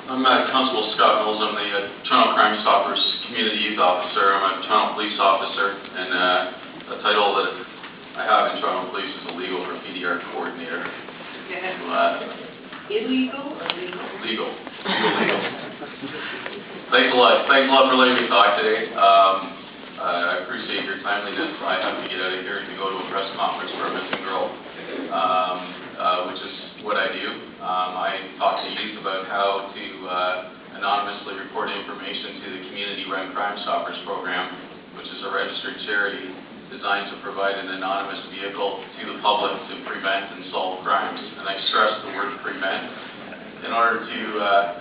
I'm Constable Scott Mills. I'm the Toronto Crime Stoppers Community Youth Officer. I'm a Toronto Police Officer, and the title that I have in Toronto Police is a Legal Graffiti Art Coordinator. Illegal or legal? Legal. Legal. Thanks a lot for letting me talk today. I appreciate your timeliness. I have to get out of here to go to a press conference for a missing girl, which is what I do. I talk to youth about how to anonymously report information to the Community-Run Crime Stoppers program, which is a registered charity designed to provide an anonymous vehicle to the public to prevent and solve crimes. And I stress the word prevent in order to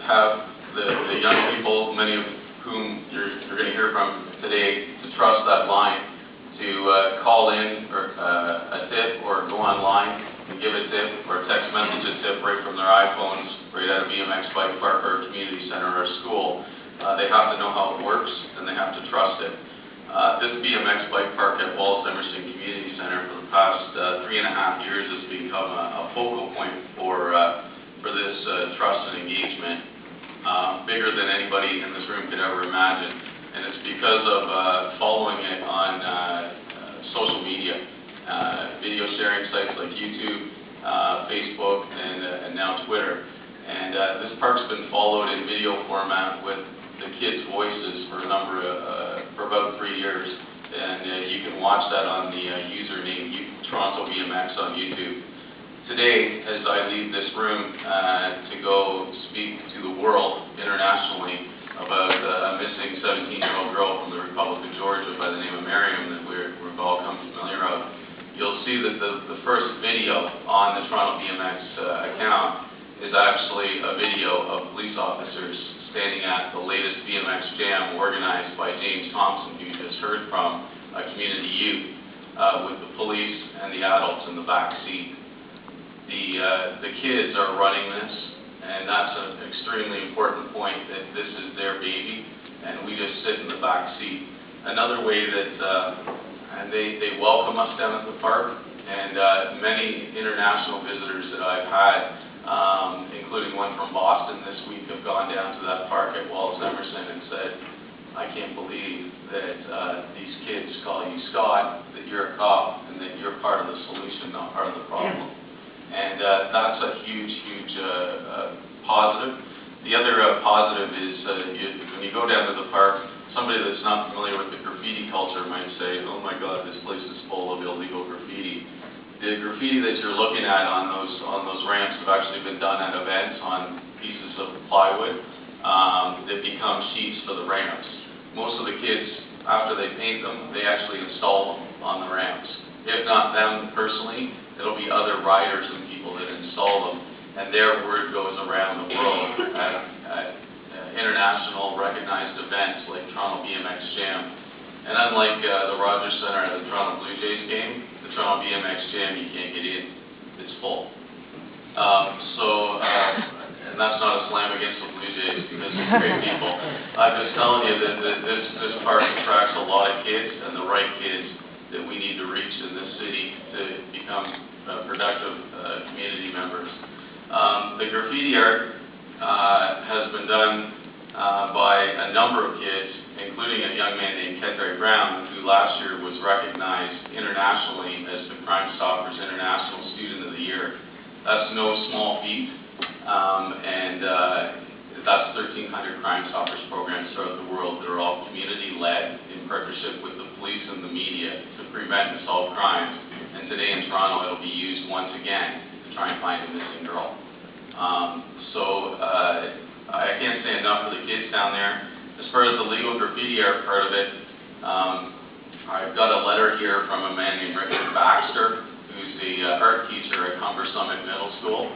have the young people, many of whom you're going to hear from today, to trust that line, to call in or a tip or go online and give a tip or text message a tip right from their iPhones, right at a BMX bike park or a community center or a school. They have to know how it works and they have to trust it. This BMX bike park at Wallace Emerson Community Center for the past 3.5 years has become a focal point for this trust and engagement, bigger than anybody in this room could ever imagine. And it's because of following it on social media, video sharing sites like YouTube, Facebook, and now Twitter. And this park's been followed in video format with the kids' voices for about 3 years. And you can watch that on the username Toronto BMX on YouTube. Today, as I leave this room to go speak to the world internationally about a missing 17-year-old girl from the Republic of Georgia by the name of Miriam that we've all come familiar of, you'll see that the first video on the Toronto BMX account is actually a video of police officers standing at the latest BMX jam organized by James Thompson, who you just heard from, a community youth, with the police and the adults in the back seat. The kids are running this, and that's an extremely important point, that this is their baby, and we just sit in the back seat. Another way that and they welcome us down at the park, and many international visitors that I've had, including one from Boston this week, have gone down to that park at Wallace Emerson and said, I can't believe that these kids call you Scott, that you're a cop, and that you're part of the solution, not part of the problem. And that's a huge positive. The other positive is when you go down to the park, somebody that's not familiar with the graffiti culture might say, oh my God, this place is full of illegal graffiti. The graffiti that you're looking at on those ramps have actually been done at events on pieces of plywood that become sheets for the ramps. Most of the kids, after they paint them, they actually install them on the ramps. If not them personally, it'll be other riders and people that install them, and their word goes around the world at international recognized events like Toronto BMX Jam. And unlike the Rogers Centre at the Toronto Blue Jays game, the Toronto BMX Jam, you can't get in. It's full. And that's not a slam against the Blue Jays because they're great people. I'm just telling you that this park attracts a lot of kids, and the right kids that we need to reach in this city to become productive community members. The graffiti art has been done by a number of kids, including a young man named Kedre Brown, who last year was recognized internationally as the Crime Stoppers International Student of the Year. That's no small feat, and that's 1,300 Crime Stoppers programs throughout the world that are all community-led in partnership with the police and the media to prevent and solve crimes. And today in Toronto, it'll be used once again to try and find a missing girl. I can't say enough for the kids down there. As far as the legal graffiti art part of it, I've got a letter here from a man named Richard Baxter, who's the art teacher at Humber Summit Middle School.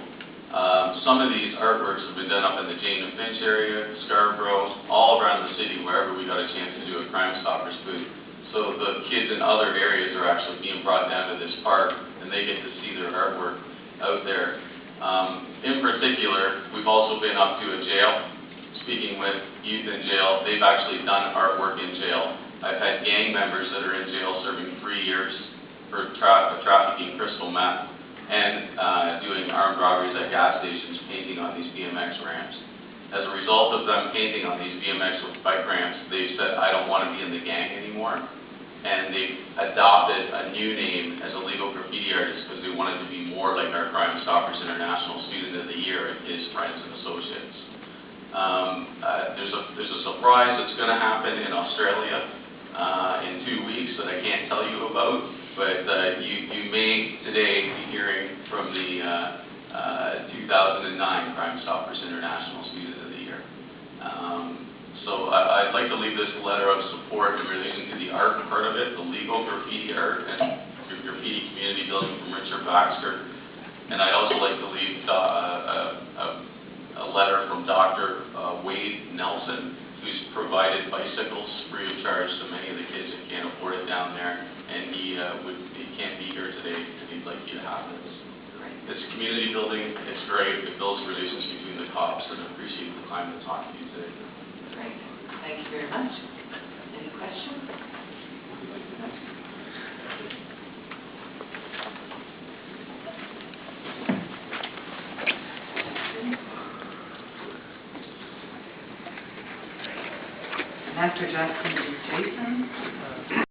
Some of these artworks have been done up in the Jane and Finch area, Scarborough, all around the city, wherever we got a chance to do a Crime Stoppers booth. So the kids in other areas are actually being brought down to this park, and they get to see their artwork out there. In particular, we've also been up to a jail, speaking with youth in jail. They've actually done artwork in jail. I've had gang members that are in jail serving 3 years for trafficking crystal meth and doing armed robberies at gas stations, painting on these BMX ramps. As a result of them painting on these BMX bike ramps, they've said, I don't want to be in the gang anymore. And they've adopted a new name as a legal graffiti artist because they wanted to be more like our Crime Stoppers International Student of the Year and his friends and associates. There's a surprise that's going to happen in Australia in 2 weeks that I can't tell you about, but you may today be hearing from the 2009 Crime Stoppers International Student of the Year. So I'd like to leave this letter of support in relation to the art part of it, the legal graffiti art and Graffiti-Community Building from Richard Baxter. And I'd also like to leave a letter from Dr. Wade Nelson, who's provided bicycles free of charge to many of the kids that can't afford it down there. And he can't be here today, and he'd like you to have this. It's community building, it's great, it builds relations between the cops, and I appreciate the time to talk to you today. Great. Thank you very much. Any questions? And after Jackson is Jason.